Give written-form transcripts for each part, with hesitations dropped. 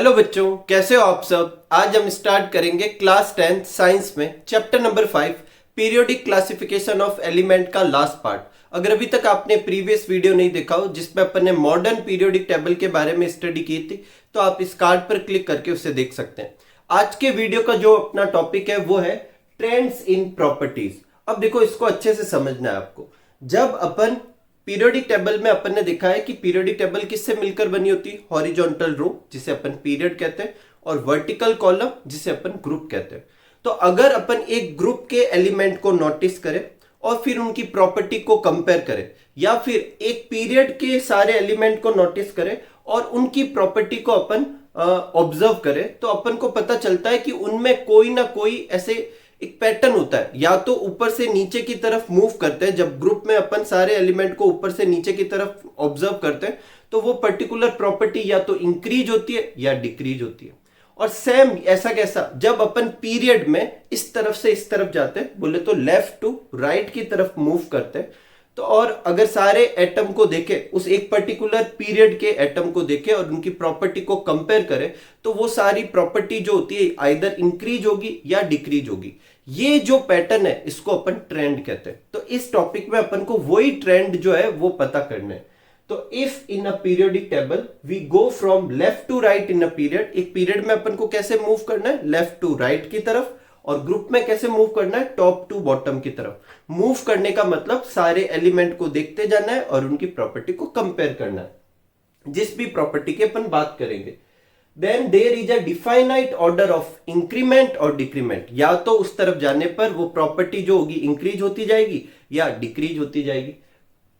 Hello बच्चों, कैसे हो आप सब। आज हम स्टार्ट करेंगे क्लास 10 साइंस में chapter number 5 periodic classification of element का लास्ट पार्ट। अगर अभी तक आपने प्रीवियस वीडियो नहीं देखा हो जिसमें अपन ने मॉडर्न पीरियोडिक टेबल के बारे में स्टडी की थी, तो आप इस कार्ड पर क्लिक करके उसे देख सकते हैं। आज के वीडियो का जो अपना टॉपिक है वो है ट्रेंड्स इन प्रॉपर्टीज। अब देखो, इसको अच्छे से समझना है आपको। जब अपन पीरियोडिक टेबल में अपन ने देखा है कि पीरियोडिक टेबल किससे मिलकर बनी होती है, हॉरिजॉन्टल रो जिसे अपन पीरियड कहते हैं और वर्टिकल कॉलम जिसे अपन ग्रुप कहते हैं। तो अगर अपन एक ग्रुप के एलिमेंट को नोटिस करें और फिर उनकी प्रॉपर्टी को कंपेयर करें, या फिर एक पीरियड के सारे एलिमेंट को नोटिस करें और उनकी प्रॉपर्टी को अपन ऑब्जर्व करें, तो अपन को पता चलता है कि उनमें कोई ना कोई ऐसे एक पैटर्न होता है। या तो ऊपर से नीचे की तरफ मूव करते हैं, जब ग्रुप में अपन सारे एलिमेंट को ऊपर से नीचे की तरफ ऑब्जर्व करते हैं तो वो पर्टिकुलर प्रॉपर्टी या तो इंक्रीज होती है या डिक्रीज होती है। और सेम ऐसा कैसा, जब अपन पीरियड में इस तरफ से इस तरफ जाते हैं, बोले तो लेफ्ट टू राइट की तरफ मूव करते हैं, तो और अगर सारे एटम को देखे, उस एक पर्टिकुलर पीरियड के एटम को देखे और उनकी प्रॉपर्टी को कंपेयर करें, तो वो सारी प्रॉपर्टी जो होती है आइदर इंक्रीज होगी या डिक्रीज होगी। ये जो पैटर्न है इसको अपन ट्रेंड कहते हैं। तो इस टॉपिक में अपन को वही ट्रेंड जो है वो पता करना है। तो if in a periodic table we go from left to right in a period, एक पीरियड में अपन को कैसे मूव करना है, लेफ्ट टू राइट की तरफ, और ग्रुप में कैसे मूव करना है, टॉप टू बॉटम की तरफ। मूव करने का मतलब सारे एलिमेंट को देखते जाना है और उनकी प्रॉपर्टी को कंपेयर करना है। जिस भी प्रॉपर्टी की अपन बात करेंगे, then there is a definite order of increment और डिक्रीमेंट। या तो उस तरफ जाने पर वो प्रॉपर्टी जो होगी इंक्रीज होती जाएगी या डिक्रीज होती जाएगी,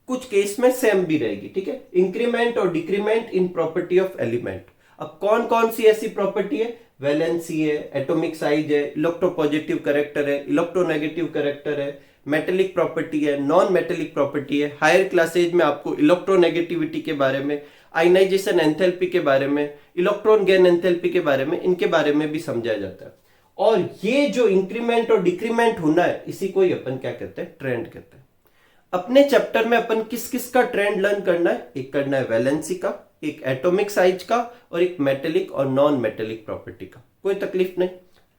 कुछ केस में सेम भी रहेगी। ठीक है, इंक्रीमेंट और decrement in property of element. अब कौन कौन सी ऐसी प्रॉपर्टी है, वैलेंसी है, एटॉमिक साइज है, इलेक्ट्रोपॉजिटिव कैरेक्टर है, इलेक्ट्रोनेगेटिव कैरेक्टर है, मेटेलिक प्रॉपर्टी है, नॉन मेटेलिक प्रॉपर्टी है। हायर क्लासेज में आपको इलेक्ट्रोनेगेटिविटी के बारे में, आयनाइजेशन एंथैल्पी के बारे में, इलेक्ट्रॉन गेन एंथैल्पी के बारे में, इनके बारे में भी समझाया जाता है। और ये जो इंक्रीमेंट और डिक्रीमेंट होना है, इसी को ही अपन क्या कहते हैं, ट्रेंड कहते हैं। अपने चैप्टर में अपन किस किस का ट्रेंड लर्न करना है, एक करना है वैलेंसी का, एक एटॉमिक साइज का, और एक मेटेलिक और नॉन मेटेलिक प्रॉपर्टी का। कोई तकलीफ नहीं।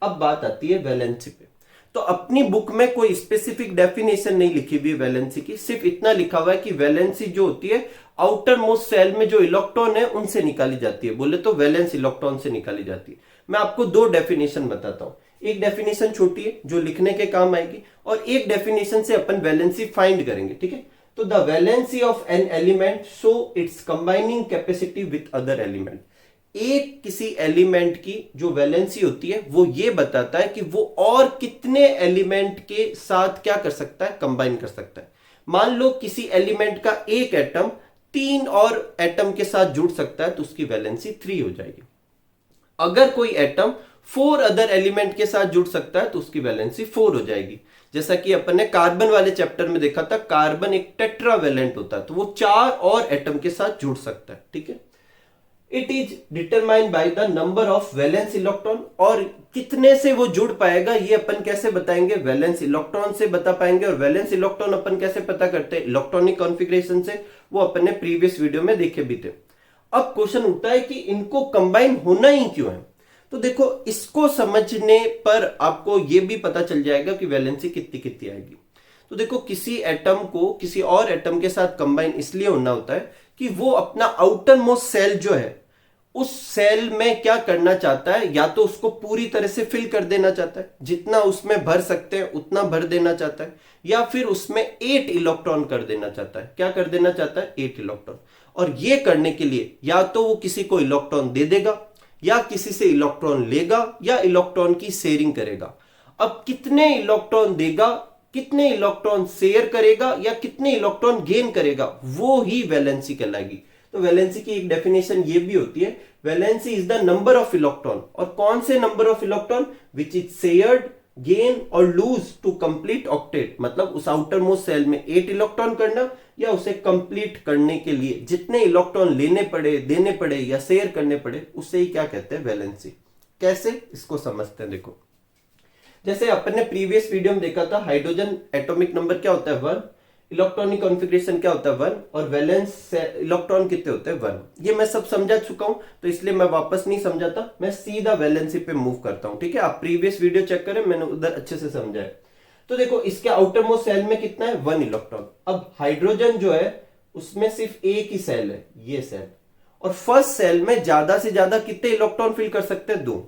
अब बात आती है वैलेंसी पे। तो अपनी बुक में कोई स्पेसिफिक डेफिनेशन नहीं लिखी हुई वैलेंसी की, सिर्फ इतना लिखा हुआ है कि वैलेंसी जो होती है आउटर मोस्ट सेल में जो इलेक्ट्रॉन है उनसे निकाली जाती है, बोले तो वैलेंस इलेक्ट्रॉन से निकाली जाती है। मैं आपको दो डेफिनेशन बताता हूं। एक डेफिनेशन छोटी है जो लिखने के काम आएगी, और एक डेफिनेशन से अपन वैलेंसी फाइंड करेंगे। ठीक है, तो the valency of an element show it's combining capacity with other element. एक किसी एलिमेंट की जो वैलेंसी होती है वो ये बताता है कि वो और कितने एलिमेंट के साथ क्या कर सकता है, कंबाइन कर सकता है। मान लो किसी एलिमेंट का एक एटम 3 और एटम के साथ जुड़ सकता है, तो उसकी वैलेंसी 3 हो जाएगी। अगर कोई एटम 4 अदर एलिमेंट के साथ जुड़ सकता है तो उसकी वैलेंसी 4 हो जाएगी। जैसा कि अपन ने कार्बन वाले चैप्टर में देखा था, कार्बन एक टेट्रावैलेंट होता है, तो वो 4 और एटम के साथ जुड़ सकता है। ठीक है, it is determined by the number of valence electron. और कितने से वो जुड़ पाएगा ये अपन कैसे बताएंगे, वैलेंस इलेक्ट्रॉन से बता पाएंगे। और वैलेंस इलेक्ट्रॉन अपन कैसे पता करते हैं, इलेक्ट्रॉनिक कॉन्फ़िगरेशन से, वो अपन ने प्रीवियस वीडियो में देखे भी थे। अब क्वेश्चन उठता है कि इनको कंबाइन होना ही क्यों है। तो देखो, इसको समझने पर आपको ये भी पता चल जाएगा कि वैलेंसी कितनी कितनी आएगी। तो देखो, किसी एटम को किसी और एटम के साथ कंबाइन इसलिए होना होता है कि वो अपना आउटर मोस्ट सेल जो है उस सेल में क्या करना चाहता है, या तो उसको पूरी तरह से फिल कर देना चाहता है, जितना उसमें भर सकते हैं उतना भर देना चाहता है, या फिर उसमें 8 इलेक्ट्रॉन कर देना चाहता है। क्या कर देना चाहता है, 8 इलेक्ट्रॉन। और ये करने के लिए या तो वो किसी को इलेक्ट्रॉन दे देगा, या किसी से इलेक्ट्रॉन लेगा, या इलेक्ट्रॉन की शेयरिंग करेगा। अब कितने इलेक्ट्रॉन देगा, कितने इलेक्ट्रॉन शेयर करेगा, या कितने इलेक्ट्रॉन गेन करेगा, वो ही वैलेंसी कहलाएगी। तो वैलेंसी की एक डेफिनेशन ये भी होती है, valency is the number of electron. और कौन से number of electron, which is shared, gain और लूज टू कंप्लीट ऑक्टेट। मतलब उस आउटर मोस्ट सेल में 8 इलेक्ट्रॉन करना, या उसे कंप्लीट करने के लिए जितने इलेक्ट्रॉन लेने पड़े, देने पड़े या शेयर करने पड़े, उससे ही क्या कहते हैं, वैलेंसी। कैसे, इसको समझते हैं। देखो, जैसे अपन ने प्रीवियस वीडियो में देखा था, हाइड्रोजन एटॉमिक नंबर क्या होता है, 1। इलेक्ट्रॉनिक कॉन्फ़िगरेशन क्या होता है 1 और वैलेंस इलेक्ट्रॉन कितने होते हैं 1। ये मैं सब समझा चुका हूं तो इसलिए मैं वापस नहीं समझाता, मैं सीधा वैलेंसी पे मूव करता हूं। ठीक है, आप प्रीवियस वीडियो चेक करें, मैंने उधर अच्छे से समझा है। तो देखो इसके आउटर मोस्ट सेल में कितना है 1 इलेक्ट्रॉन। अब हाइड्रोजन जो है उसमें सिर्फ एक ही सेल है, ये सेल, और फर्स्ट सेल में ज्यादा से ज्यादा कितने इलेक्ट्रॉन फिल कर सकते हैं 2।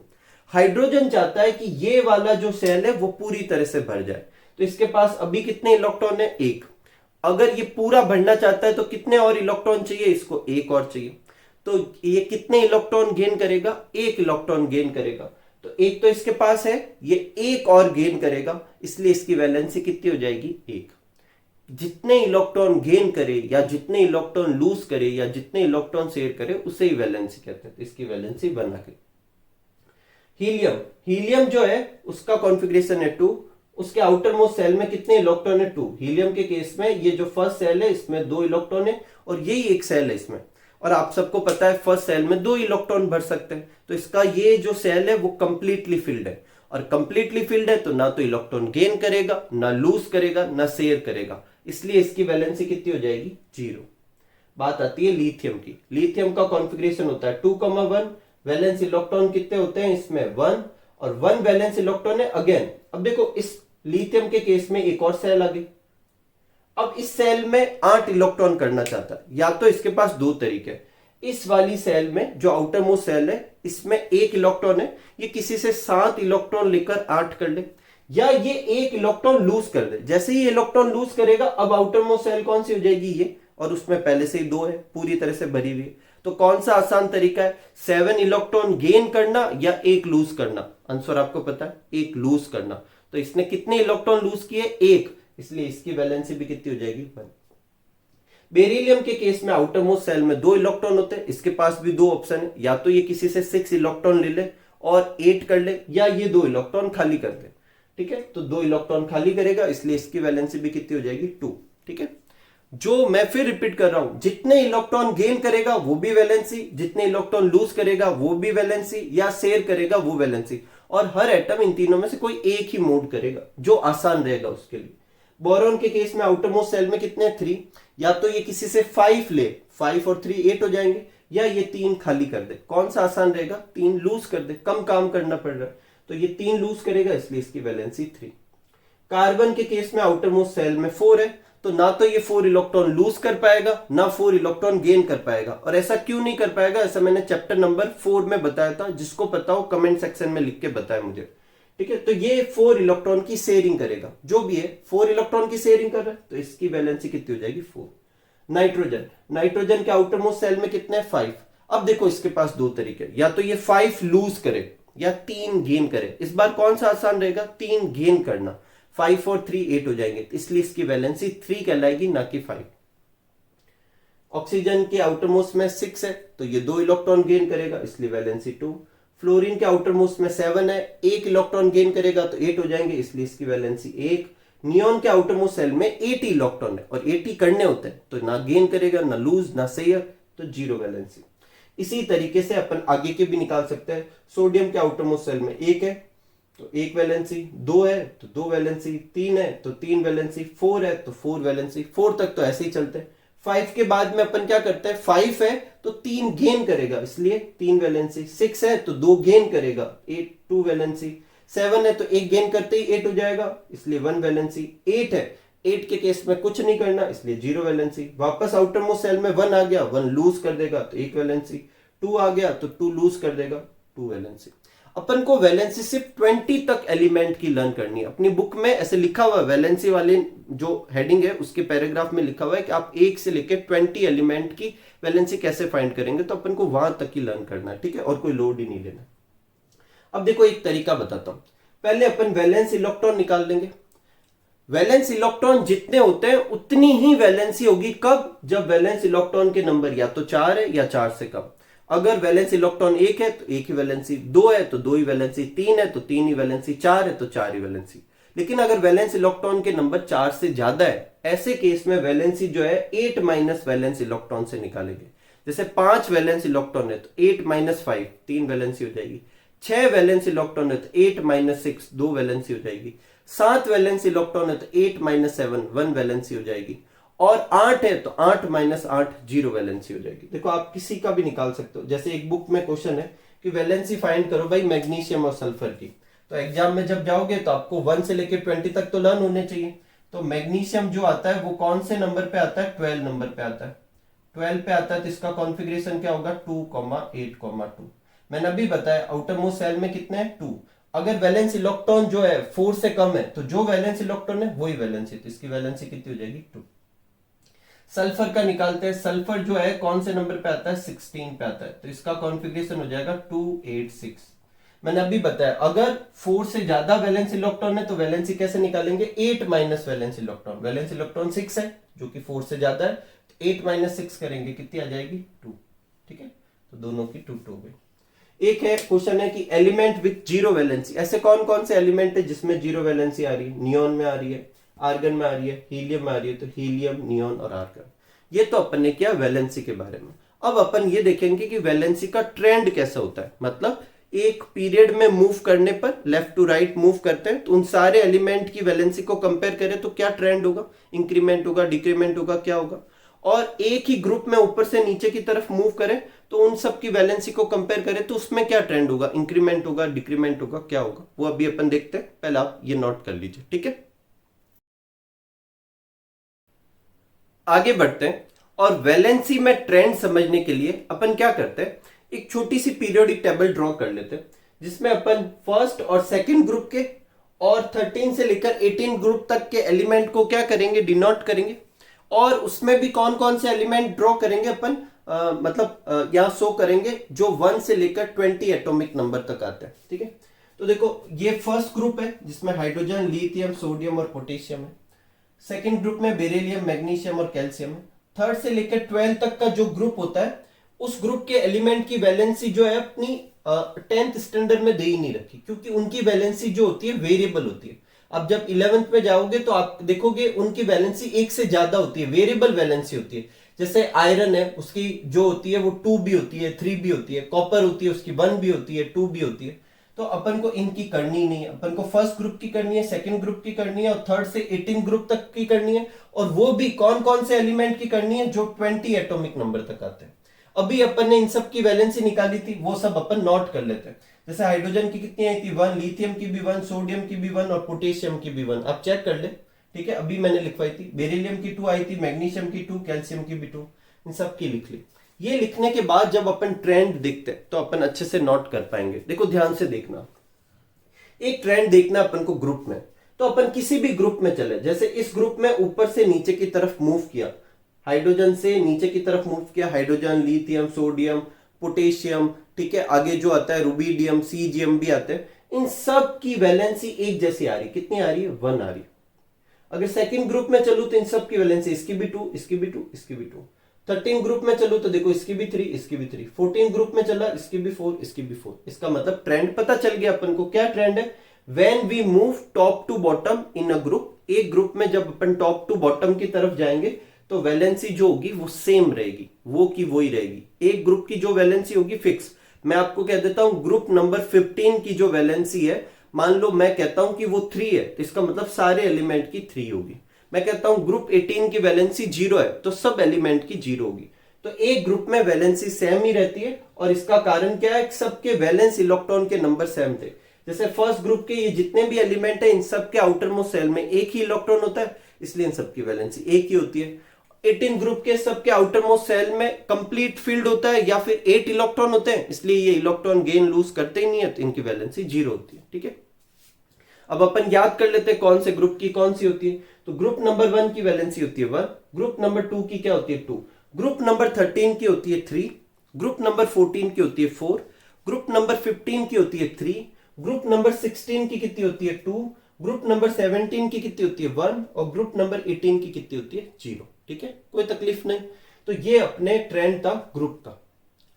हाइड्रोजन चाहता है कि ये वाला जो सेल है वो पूरी तरह से भर जाए, तो इसके पास अभी कितने इलेक्ट्रॉन है 1। अगर ये पूरा भरना चाहता है तो कितने और इलेक्ट्रॉन चाहिए, इसको 1 और चाहिए। तो ये कितने इलेक्ट्रॉन गेन करेगा, 1 इलेक्ट्रॉन गेन करेगा। तो एक तो इसके पास है, ये 1 और गेन करेगा, इसलिए इसकी वैलेंसी कितनी हो जाएगी 1। जितने इलेक्ट्रॉन गेन करे या जितने इलेक्ट्रॉन लूज करे या जितने इलेक्ट्रॉन शेयर करे उसे ही वैलेंसी कहते हैं। तो इसकी वैलेंसी 1 आ गई। हीलियम, हीलियम जो है उसका कॉन्फ़िगरेशन है 2। उसके आउटर मोस्ट सेल में कितने इलेक्ट्रॉन है 2। हीलियम के केस में ये जो फर्स्ट सेल है इसमें 2 इलेक्ट्रॉन है और यही एक सेल है इसमें, और आप सबको पता है फर्स्ट सेल में 2 इलेक्ट्रॉन भर सकते हैं। तो इसका ये जो सेल है वो कंप्लीटली फिल्ड है, और कंप्लीटली फिल्ड है तो ना तो इलेक्ट्रॉन गेन करेगा, ना लूज करेगा, ना शेयर करेगा, इसलिए इसकी वैलेंसी कितनी हो जाएगी 0। बात आती है लिथियम की। लिथियम का कॉन्फ़िगरेशन होता है 2,1। वैलेंस इलेक्ट्रॉन कितने होते हैं इसमें 1, और 1 वैलेंस इलेक्ट्रॉन है अगेन। अब देखो इस लिथियम के केस में एक और सेल आ गई। अब इस सेल में 8 इलेक्ट्रॉन करना चाहता है, या तो इसके पास 2 तरीके हैं। इस वाली सेल में जो आउटर मोस्ट सेल है इसमें 1 इलेक्ट्रॉन है, ये किसी से 7 इलेक्ट्रॉन लेकर 8 कर ले, या ये 1 इलेक्ट्रॉन लूज कर दे। जैसे ही इलेक्ट्रॉन लूज करेगा अब आउटर मोस्ट सेल कौन सी हो जाएगी ये, और उसमें पहले से ही 2 है, पूरी तरह से भरी हुई है। तो कौन सा आसान तरीका है, 7 इलेक्ट्रॉन गेन करना या 1 लूज करना। आंसर आपको पता है 1 लूज करना। तो इसने कितने इलेक्ट्रॉन लूज किए 1, इसलिए इसकी वैलेंसी भी कितनी हो जाएगी 1। बेरिलियम के केस में आउटर मोस्ट सेल में 2 इलेक्ट्रॉन होते हैं, इसके पास भी 2 ऑप्शन है, या तो ये किसी से 6 इलेक्ट्रॉन ले ले और 8 कर ले, या ये 2 इलेक्ट्रॉन खाली कर दे। ठीक है, तो 2 इलेक्ट्रॉन खाली करेगा, इसलिए इसकी वैलेंसी भी कितनी हो जाएगी 2। ठीक है, जो मैं फिर रिपीट कर रहा हूं, जितने इलेक्ट्रॉन गेन करेगा वो भी वैलेंसी, जितने इलेक्ट्रॉन लूज करेगा वो भी वैलेंसी, या शेयर करेगा वो वैलेंसी, और हर एटम इन तीनों में से कोई एक ही मोड करेगा जो आसान रहेगा उसके लिए। बोरॉन के केस में आउटर मोस्ट सेल में कितने 3, या तो ये किसी से 5 ले, 5 और 3 8 हो जाएंगे, या ये 3 खाली कर दे। कौन सा आसान रहेगा, 3 लूज कर दे, कम काम करना पड़ रहा है, तो ये 3 लूज करेगा, इसलिए इसकी वैलेंसी 3। कार्बन के केस में आउटर मोस्ट सेल में 4 है, तो ना तो ये 4 इलेक्ट्रॉन लूज कर पाएगा ना 4 इलेक्ट्रॉन गेन कर पाएगा। और ऐसा क्यों नहीं कर पाएगा, ऐसा मैंने चैप्टर नंबर 4 में बताया था, जिसको पता हो कमेंट सेक्शन में लिख के बताया मुझे। ठीक है, तो ये 4 इलेक्ट्रॉन की शेयरिंग करेगा, जो भी है 4 इलेक्ट्रॉन की शेयरिंग कर रहा है, तो इसकी वैलेंसी कितनी हो जाएगी 4। नाइट्रोजन, नाइट्रोजन के आउटर मोस्ट सेल में कितने 5। अब देखो इसके पास 2 तरीके, या तो ये 5 लूज करे या 3 गेन करे। इस बार कौन सा आसान रहेगा, 3 गेन करना। 5 और 3 8 हो जाएंगे, इसलिए इसकी वैलेंसी 3 कहलाएगी, ना कि 5। ऑक्सीजन के आउटर मोस्ट में 6 है, तो ये 2 इलेक्ट्रॉन गेन करेगा, इसलिए वैलेंसी 2। फ्लोरीन के आउटर मोस्ट में 7 है, 1 इलेक्ट्रॉन गेन करेगा तो 8 हो जाएंगे, इसलिए इसकी वैलेंसी 1। नियोन के आउटर मोस्ट सेल में 80 इलेक्ट्रॉन है, और 80 करने होते हैं, तो ना गेन करेगा, ना लूज, ना शेयर, तो 0 वैलेंसी। इसी तरीके से अपन आगे के भी निकाल सकते हैं। सोडियम के आउटर मोस्ट सेल में 1 है, तो 1 वैलेंसी, 2 है तो 2 वैलेंसी, 3 है तो 3 वैलेंसी, 4 है तो 4 वैलेंसी। 4 तक तो ऐसे ही चलते हैं। 5 के बाद में अपन क्या करते हैं, 5 है तो 3 गेन करेगा, इसलिए 3 वैलेंसी। 6 है तो 2 गेन करेगा, 8 2 वैलेंसी। 7 है तो 1 गेन करते ही 8 हो जाएगा, इसलिए 1 वैलेंसी। 8 है, 8 के केस में कुछ नहीं करना, इसलिए 0 वैलेंसी। वापस आउटर मोस्ट सेल में 1 आ गया, 1 लूज कर देगा तो 1 वैलेंसी। 2 आ गया तो 2 लूज कर देगा, 2 वैलेंसी। अपन को वैलेंसी सिर्फ 20 तक एलिमेंट की लर्न करनी है। अपनी बुक में ऐसे लिखा हुआ है, वैलेंसी वाले जो हेडिंग है उसके पैराग्राफ में लिखा हुआ है कि आप 1 से लेकर 20 एलिमेंट की वैलेंसी कैसे फाइंड करेंगे, तो अपन को वहां तक ही लर्न करना है। ठीक है, और कोई लोड ही नहीं लेना। अब देखो एक तरीका बताता हूं। पहले अपन वैलेंस इलेक्ट्रॉन निकाल लेंगे। वैलेंस इलेक्ट्रॉन जितने होते हैं उतनी ही वैलेंसी होगी, कब, जब वैलेंस इलेक्ट्रॉन के नंबर या तो 4 है या 4 से कम। अगर वैलेंस इलेक्ट्रॉन 1 है तो 1 ही वैलेंसी, 2 है तो 2 ही वैलेंसी, 3 है तो 3 ही वैलेंसी, 4 है तो 4 ही वैलेंसी। लेकिन अगर वैलेंस इलेक्ट्रॉन के नंबर 4 से ज्यादा है, ऐसे केस में वैलेंसी जो है 8 माइनस वैलेंस इलेक्ट्रॉन से निकालेंगे। जैसे 5 वैलेंस इलेक्ट्रॉन है तो 8 माइनस 5 3 वैलेंसी हो जाएगी। 6 वैलेंस इलेक्ट्रॉन है तो 8 माइनस 6 2 वैलेंसी हो जाएगी। 7 वैलेंस इलेक्ट्रॉन है तो 8 माइनस 7 1 वैलेंसी हो जाएगी। और 8 है तो 8 माइनस 8 जीरो वैलेंसी हो जाएगी। देखो आप किसी का भी निकाल सकते हो, जैसे एक बुक में क्वेश्चन है कि वैलेंसी फाइंड करो भाई मैग्नीशियम और सल्फर की, तो एग्जाम में जब जाओगे तो आपको 1 से लेकर 20 तक तो लर्न होने चाहिए। तो मैग्नीशियम जो आता है वो कौन से नंबर पे आता है, 12 नंबर पे आता है। 12 पे आता है तो इसका कॉन्फ़िगरेशन क्या होगा, 2,8,2। मैंने अभी बताया आउटर मोस्ट सेल में कितने हैं, 2। अगर वैलेंस इलेक्ट्रॉन जो है 4 से कम है तो जो वैलेंस इलेक्ट्रॉन है वही वैलेंसी, तो इसकी वैलेंसी कितनी हो जाएगी, 2। सल्फर का निकालते हैं, सल्फर जो है कौन से नंबर पे आता है, 16 पे आता है, तो इसका कॉन्फ़िगरेशन हो जाएगा 2,8,6। मैंने अभी बताया अगर 4 से ज्यादा वैलेंस इलेक्ट्रॉन है तो वैलेंसी कैसे निकालेंगे, 8 minus valence electron. Valence electron 6 है जो कि 4 से ज्यादा है, तो 8 माइनस 6 करेंगे कितनी आ जाएगी, 2। ठीक है, तो दोनों की 2 हो गई। एक है क्वेश्चन है कि एलिमेंट विथ जीरो वैलेंसी, ऐसे कौन कौन से एलिमेंट है जिसमें जीरो वैलेंसी आ रही है, नियोन में आ रही है, आर्गन में आ रही है, हीलियम में आ रही है, तो हीलियम, नियोन और आर्गन। ये तो अपन ने किया वैलेंसी के बारे में। अब अपन ये देखेंगे कि वैलेंसी का ट्रेंड कैसा होता है, मतलब एक पीरियड में मूव करने पर लेफ्ट टू राइट मूव करते हैं तो उन सारे एलिमेंट की वैलेंसी को कंपेयर करें तो क्या ट्रेंड होगा, इंक्रीमेंट होगा, डिक्रीमेंट होगा, क्या होगा। और एक ही ग्रुप में ऊपर से नीचे की तरफ मूव करें तो उन सब की वैलेंसी को कंपेयर करें तो उसमें क्या ट्रेंड होगा, इंक्रीमेंट होगा, डिक्रीमेंट होगा, क्या होगा, वो अभी अपन देखते हैं। पहले आप ये नोट कर लीजिए, ठीक है। आगे बढ़ते हैं और वैलेंसी में ट्रेंड समझने के लिए अपन क्या करते हैं, एक छोटी सी पीरियोडिक टेबल ड्रॉ कर लेते हैं जिसमें अपन फर्स्ट और सेकंड ग्रुप के और 13 से लेकर 18 ग्रुप तक के एलिमेंट को क्या करेंगे, डिनोट करेंगे। और उसमें भी कौन कौन से एलिमेंट ड्रॉ करेंगे अपन, मतलब यहां शो करेंगे जो 1 से लेकर 20 एटॉमिक नंबर तक आते हैं। ठीक है, तो देखो ये फर्स्ट ग्रुप है जिसमें हाइड्रोजन, लिथियम, सोडियम और पोटेशियम है। सेकेंड ग्रुप में बेरिलियम, मैग्नीशियम और कैल्शियम है। थर्ड से लेकर 12 तक का जो ग्रुप होता है उस ग्रुप के एलिमेंट की वैलेंसी जो है अपनी 10th स्टैंडर्ड में दे ही नहीं रखी, क्योंकि उनकी वैलेंसी जो होती है वेरिएबल होती है। अब जब 11th में जाओगे तो आप देखोगे उनकी वैलेंसी एक से ज्यादा होती है, वेरिएबल वैलेंसी होती है। जैसे आयरन है उसकी जो होती है वो 2 भी होती है, 3 भी होती है। कॉपर होती है उसकी 1 भी होती है, 2 भी होती है। तो अपन को इनकी करनी नहीं है, अपन को फर्स्ट ग्रुप की करनी है, सेकंड ग्रुप की करनी है और थर्ड से 18 ग्रुप तक की करनी है। और वो भी कौन कौन से एलिमेंट की करनी है, जो 20 एटॉमिक नंबर तक आते हैं। अभी अपन ने इन सब की वैलेंसी निकाली थी, वो सब अपन नोट कर लेते हैं। जैसे हाइड्रोजन की कितनी आई थी, 1, लिथियम की भी 1, सोडियम की भी 1 और पोटेशियम की भी 1। आप चेक कर ले, ठीक है। अभी मैंने लिखवाई थी, बेरिलियम की 2 आई थी, मैग्नीशियम की 2, कैल्शियम की भी 2, इन सब की लिख ली। ये लिखने के बाद जब अपन ट्रेंड देखते हैं तो अपन अच्छे से नोट कर पाएंगे। देखो ध्यान से देखना, एक ट्रेंड देखना अपन को ग्रुप में, तो अपन किसी भी ग्रुप में चले, जैसे इस ग्रुप में ऊपर से नीचे की तरफ मूव किया, हाइड्रोजन से नीचे की तरफ मूव किया, हाइड्रोजन, लिथियम, सोडियम, पोटेशियम, ठीक है। आगे जो आता है रुबीडियम, सीजियम भी आते हैं। इन सब की वैलेंसी एक जैसी आ रही, कितनी आ रही है, 1 आ रही। अगर सेकंड ग्रुप में चलू तो इन सब की वैलेंसी, इसकी भी 2, इसकी भी 2, इसकी भी 2। 13 ग्रुप में चलू तो देखो इसकी भी 3, इसकी भी 3। 14 ग्रुप में चला, इसकी भी 4, इसकी भी 4। इसका मतलब ट्रेंड पता चल गया अपन को। क्या ट्रेंड है, when we move top to bottom in a group, एक ग्रुप में जब अपन टॉप टू बॉटम की तरफ जाएंगे तो वैलेंसी जो होगी वो सेम रहेगी, वो की वही रहेगी। एक ग्रुप की जो वैलेंसी होगी फिक्स। मैं आपको कह देता हूं ग्रुप नंबर 15 की जो वैलेंसी है, मान लो मैं कहता हूं कि वो 3 है तो इसका मतलब सारे एलिमेंट की 3 होगी। मैं कहता हूं ग्रुप 18 की वैलेंसी 0 है तो सब एलिमेंट की 0 होगी। तो एक ग्रुप में वैलेंसी सेम ही रहती है और इसका कारण क्या है, सबके वैलेंस इलेक्ट्रॉन के नंबर सेम थे। जैसे फर्स्ट ग्रुप के ये जितने भी एलिमेंट है इन सब के आउटर मोस्ट सेल में एक ही इलेक्ट्रॉन होता है, इसलिए इन सबकी वैलेंसी एक ही होती है। 18 ग्रुप के सबके आउटर मोस्ट सेल में कंप्लीट फील्ड होता है या फिर 8 इलेक्ट्रॉन होते हैं, इसलिए ये इलेक्ट्रॉन गेन लूज करते ही नहीं है, तो इनकी वैलेंसी 0 होती है। ठीक है, अब अपन याद कर लेते हैं कौन से ग्रुप की कौन सी होती है। तो ग्रुप नंबर 1 की वैलेंसी होती है 1, ग्रुप नंबर 2 की क्या होती है 2, ग्रुप नंबर 13 की होती है 3, ग्रुप नंबर 14 की होती है 4, ग्रुप नंबर 15 की होती है 3, ग्रुप नंबर 16 की कितनी होती है 2, ग्रुप नंबर 17 की कितनी होती है 1 और ग्रुप नंबर 18 की कितनी होती है 0। ठीक है, कोई तकलीफ नहीं। तो ये अपने ट्रेंड था ग्रुप का।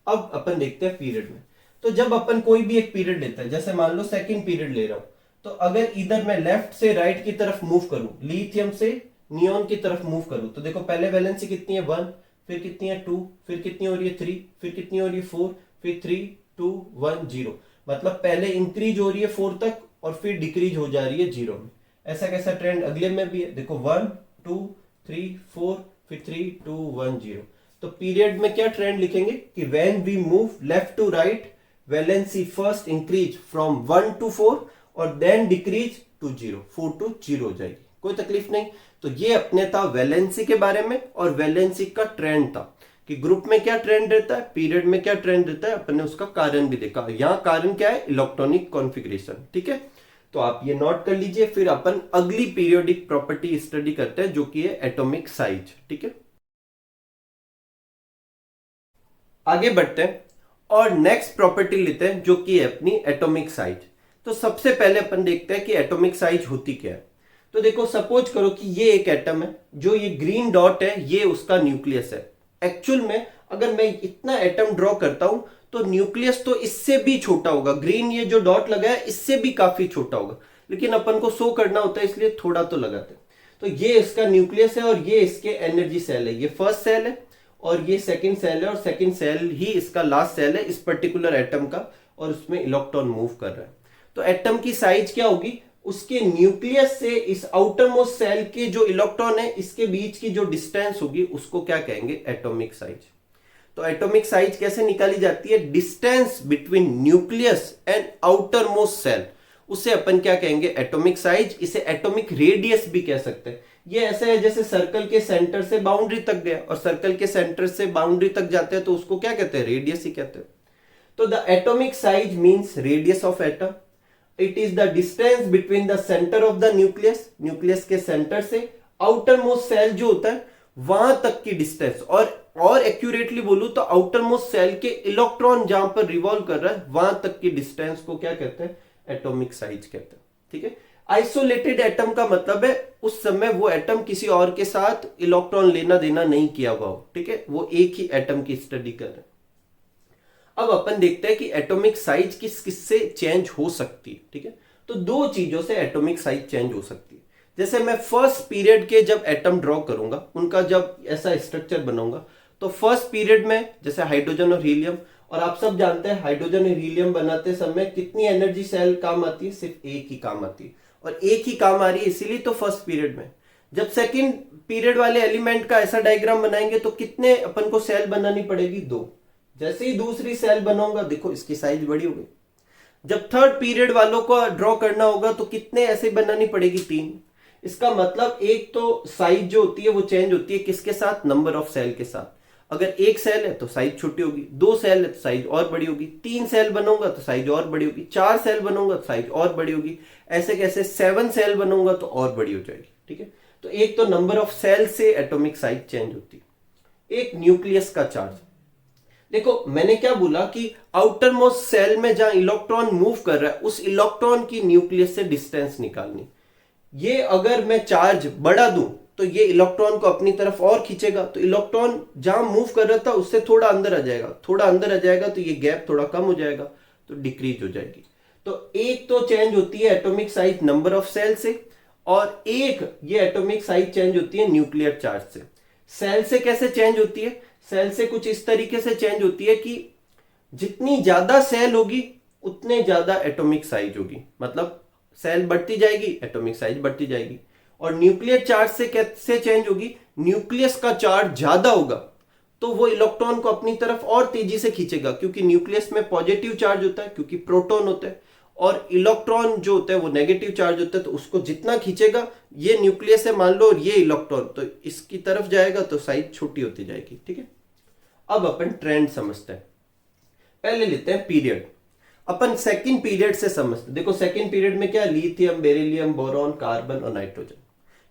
अब अपन देखते हैं पीरियड में। तो जब अपन कोई भी एक पीरियड लेते हैं, जैसे मान लो सेकंड पीरियड ले रहा हूं, तो अगर इधर मैं लेफ्ट से राइट की तरफ मूव करूं, लिथियम से नियोन की तरफ मूव करूं, तो देखो पहले वैलेंसी कितनी है 1, फिर कितनी है 2, फिर कितनी हो रही है 3, फिर कितनी हो रही है 4, फिर 3, 2, 1, 0। मतलब पहले इंक्रीज हो रही है 4 तक और फिर डिक्रीज हो जा रही है 0 में। ऐसा कैसा ट्रेंड अगले में भी है, देखो 1, 2, 4 फिर 3 2 1 0। तो पीरियड में क्या ट्रेंड लिखेंगे कि when we move left to right valency first increase from 1 to 4 और देन डिक्रीज टू 0, 4 to 0 हो जाएगी, कोई तकलीफ नहीं। तो ये अपने था वैलेंसी के बारे में और वैलेंसी का ट्रेंड था कि ग्रुप में क्या ट्रेंड रहता है, पीरियड में क्या ट्रेंड रहता है, अपन ने उसका कारण भी देखा। यहाँ कारण क्या है, इलेक्ट्रॉनिक कॉन्फ़िगरेशन, ठीक है। तो आप ये नोट कर लीजिए, फिर अपन अगली पीरियोडिक प्रॉपर्टी स्टडी करते हैं जो कि है एटॉमिक साइज, ठीक है। आगे बढ़ते हैं और नेक्स्ट प्रॉपर्टी लेते हैं जो कि है अपनी एटॉमिक साइज। तो सबसे पहले अपन देखते हैं कि एटॉमिक साइज होती क्या है। तो देखो सपोज करो कि ये एक एटम है, जो ये ग्रीन डॉट है ये उसका न्यूक्लियस है। एक्चुअल में अगर मैं इतना एटम ड्रॉ करता हूं तो न्यूक्लियस तो इससे भी छोटा होगा, ग्रीन ये जो डॉट लगा है इससे भी काफी छोटा होगा, लेकिन अपन को शो करना होता है इसलिए थोड़ा तो लगाते हैं। तो ये इसका न्यूक्लियस है और ये इसके एनर्जी सेल है, ये फर्स्ट सेल है और ये सेकंड सेल है और सेकंड सेल ही इसका लास्ट सेल है इस पर्टिकुलर एटम का, और उसमें इलेक्ट्रॉन मूव कर रहा है। तो एटम की साइज क्या होगी, उसके न्यूक्लियस से इस आउटर मोस्ट सेल के जो इलेक्ट्रॉन है इसके बीच की जो डिस्टेंस होगी उसको क्या कहेंगे, एटॉमिक साइज। तो एटॉमिक साइज कैसे निकाली जाती है, distance between nucleus and outermost shell, उसे अपन क्या कहेंगे, एटॉमिक साइज। इसे एटॉमिक रेडियस भी कह सकते हैं। ये ऐसा है जैसे सर्कल के सेंटर से बाउंड्री तक गया और सर्कल के सेंटर से बाउंड्री तक जाते हैं तो उसको क्या कहते हैं, रेडियस ही कहते हैं। तो the atomic size means radius of atom. It is the distance between the centre of the nucleus, nucleus के सेंटर से आउटर मोस्ट सेल जो होता है वहां तक की डिस्टेंस, और एक्यूरेटली बोलूं तो आउटर मोस्ट सेल के इलेक्ट्रॉन जहां पर रिवॉल्व कर रहा है वहां तक की डिस्टेंस को क्या कहते हैं, एटॉमिक साइज कहते हैं, ठीक है। आइसोलेटेड एटम का मतलब है उस समय वो एटम किसी और के साथ इलेक्ट्रॉन लेना देना नहीं किया हुआ हो, ठीक है, वो एक ही एटम की स्टडी कर रहे हैं। अब अपन देखते हैं कि एटॉमिक साइज किस किस से चेंज हो सकती है, ठीक है। तो दो चीजों से एटॉमिक साइज चेंज हो सकती है। जैसे मैं फर्स्ट पीरियड के जब एटम ड्रॉ करूंगा, उनका जब ऐसा स्ट्रक्चर बनाऊंगा, तो फर्स्ट पीरियड में जैसे हाइड्रोजन और हीलियम, और आप सब जानते हैं हाइड्रोजन और हीलियम बनाते समय कितनी एनर्जी सेल काम आती है, सिर्फ एक ही काम आती है, और एक ही काम आ रही है इसीलिए तो फर्स्ट पीरियड में। जब सेकंड पीरियड वाले एलिमेंट का ऐसा डायग्राम बनाएंगे तो कितने अपन को सेल बनानी पड़ेगी, 2। जैसे ही दूसरी सेल बनाऊंगा देखो इसकी साइज बड़ी हो गई। जब थर्ड पीरियड वालों को ड्रॉ करना होगा तो कितने ऐसे बनानी पड़ेगी, 3। इसका मतलब एक तो साइज जो होती है वो चेंज होती है किसके साथ, नंबर ऑफ सेल के साथ। अगर एक सेल है तो साइज छोटी होगी, 2 सेल है तो साइज और बड़ी होगी, 3 सेल बनूंगा तो साइज और बड़ी होगी, 4 सेल बनूंगा तो साइज और बड़ी होगी, ऐसे कैसे 7 सेल बनूंगा तो और बड़ी हो जाएगी, ठीक है। तो एक तो नंबर ऑफ सेल से एटॉमिक साइज चेंज होती है। एक न्यूक्लियस का चार्ज, देखो मैंने क्या बोला कि आउटर मोस्ट सेल में जहां इलेक्ट्रॉन मूव कर रहा है उस इलेक्ट्रॉन की न्यूक्लियस से डिस्टेंस निकालनी। ये अगर मैं चार्ज बढ़ा दूं तो ये इलेक्ट्रॉन को अपनी तरफ और खींचेगा, तो इलेक्ट्रॉन जहां मूव कर रहा था उससे थोड़ा अंदर आ जाएगा, थोड़ा अंदर आ जाएगा तो ये गैप थोड़ा कम हो जाएगा तो डिक्रीज हो जाएगी। तो एक तो चेंज होती है atomic size number of shell से, और एक ये एटॉमिक साइज चेंज होती है न्यूक्लियर चार्ज से। सेल से कैसे चेंज होती है, सेल से कुछ इस तरीके से चेंज होती है कि जितनी ज्यादा सेल होगी उतने ज्यादा एटॉमिक साइज होगी, मतलब सेल बढ़ती जाएगी एटॉमिक साइज बढ़ती जाएगी। और न्यूक्लियर चार्ज से कैसे चेंज होगी, न्यूक्लियस का चार्ज ज्यादा होगा तो वो इलेक्ट्रॉन को अपनी तरफ और तेजी से खींचेगा, क्योंकि न्यूक्लियस में पॉजिटिव चार्ज होता है, क्योंकि प्रोटॉन होते हैं, और इलेक्ट्रॉन जो होता है वो नेगेटिव चार्ज होता है, तो उसको जितना खींचेगा, ये न्यूक्लियस है मान लो और ये इलेक्ट्रॉन, तो इसकी तरफ जाएगा तो साइज छोटी होती जाएगी, ठीक है। अब अपन ट्रेंड समझते हैं। पहले लेते हैं पीरियड। अपन सेकंड पीरियड से समझते, देखो सेकंड पीरियड में क्या, लिथियम, बेरिलियम, बोरॉन, कार्बन और नाइट्रोजन।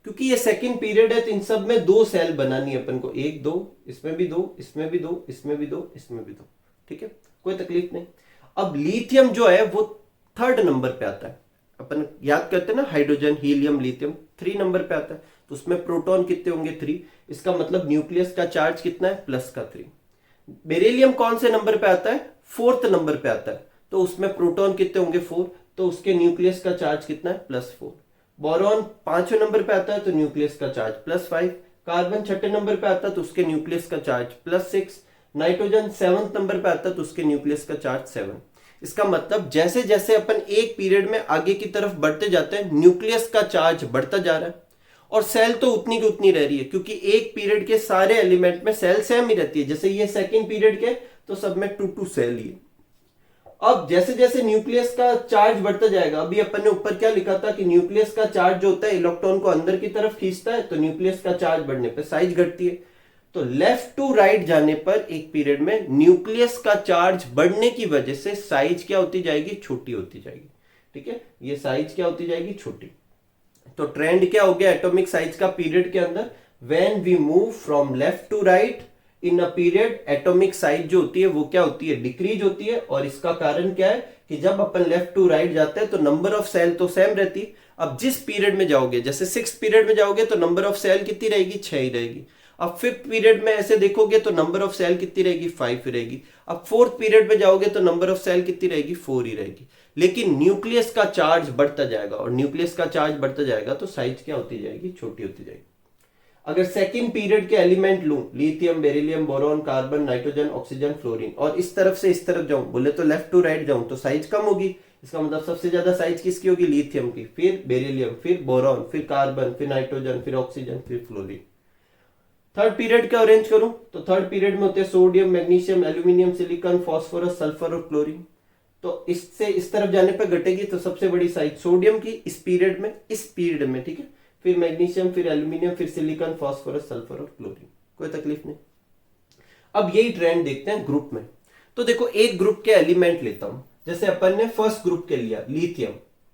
क्योंकि ये सेकंड पीरियड है तो इन सब में 2 सेल बनानी है अपन को, 1 2, इसमें भी 2, इसमें भी 2, इसमें भी 2, इसमें भी 2, ठीक है, कोई तकलीफ नहीं। अब लिथियम जो है वो 3rd नंबर पे आता है। अपन याद करते हैं ना, हाइड्रोजन, हीलियम, लिथियम 3 नंबर पे आता है, तो उसमें प्रोटॉन कितने होंगे, 3। इसका मतलब न्यूक्लियस का चार्ज कितना है, प्लस का 3। बेरिलियम कौन से नंबर पे आता है, 4th नंबर पे आता है, तो उसमें प्रोटॉन कितने होंगे, 4, तो उसके न्यूक्लियस का चार्ज कितना है, +4। बोरॉन 5वें नंबर पे आता है तो न्यूक्लियस का चार्ज +5। कार्बन 6ठे नंबर पे आता है तो उसके न्यूक्लियस का चार्ज +6। नाइट्रोजन 7th नंबर पे आता है तो उसके न्यूक्लियस का चार्ज 7। इसका मतलब जैसे जैसे अपन एक पीरियड में आगे की तरफ बढ़ते जाते हैं न्यूक्लियस का चार्ज बढ़ता जा रहा है, और सेल तो उतनी की उतनी रह रही है, क्योंकि एक पीरियड के सारे एलिमेंट में सेल सेम ही रहती है। जैसे ये सेकेंड पीरियड के तो सब में 2 सेल ही है। अब जैसे जैसे न्यूक्लियस का चार्ज बढ़ता जाएगा, अभी अपन ने ऊपर क्या लिखा था कि न्यूक्लियस का चार्ज जो होता है इलेक्ट्रॉन को अंदर की तरफ खींचता है, तो न्यूक्लियस का चार्ज बढ़ने पर साइज घटती है। तो लेफ्ट टू राइट जाने पर एक पीरियड में न्यूक्लियस का चार्ज बढ़ने की वजह से साइज क्या होती जाएगी, छोटी होती जाएगी। ठीक है, ये साइज क्या होती जाएगी, छोटी। तो ट्रेंड क्या हो गया एटॉमिक साइज का पीरियड के अंदर, when we move from left to right in a period, atomic size जो होती है वो क्या होती है, डिक्रीज होती है। और इसका कारण क्या है कि जब अपन लेफ्ट टू राइट जाते हैं तो नंबर ऑफ सेल तो सेम रहती है। अब जिस पीरियड में जाओगे, जैसे 6th पीरियड में जाओगे तो नंबर ऑफ सेल कितनी रहेगी, 6 ही रहेगी। अब 5th पीरियड में ऐसे देखोगे तो नंबर ऑफ सेल कितनी रहेगी, 5 ही रहेगी। अब 4th पीरियड में जाओगे तो नंबर ऑफ सेल कितनी रहेगी, 4 ही रहेगी। लेकिन न्यूक्लियस का चार्ज बढ़ता जाएगा, और न्यूक्लियस का चार्ज बढ़ता जाएगा तो साइज क्या होती जाएगी, छोटी होती जाएगी। अगर सेकंड पीरियड के एलिमेंट लूं, lithium, beryllium, boron, carbon, nitrogen, oxygen, fluorine, और इस तरफ से इस तरफ जाऊं, बोले तो लेफ्ट टू राइट जाऊं, तो साइज कम होगी। इसका मतलब सबसे ज्यादा साइज किसकी होगी, लिथियम की, फिर बेरिलियम, फिर बोरॉन, फिर कार्बन, फिर नाइट्रोजन, फिर ऑक्सीजन, फिर फ्लोरीन। थर्ड पीरियड का अरेंज करूं तो थर्ड पीरियड में होते हैं sodium, magnesium, aluminium, silicon, phosphorus, sulphur और क्लोरीन। तो इससे इस तरफ जाने पर घटेगी, तो सबसे बड़ी साइज सोडियम की इस पीरियड में, ठीक है। फिर मैग्नीशियम, फिर एल्यूमिनियम, फिर सिलिकॉन, फास्फोरस, सल्फर और क्लोरीन। कोई तकलीफ नहीं। अब यही ट्रेंड देखते हैं ग्रुप में। तो देखो, एक ग्रुप के एलिमेंट लेता हूं, जैसे अपन ने फर्स्ट ग्रुप के लिया लिथियम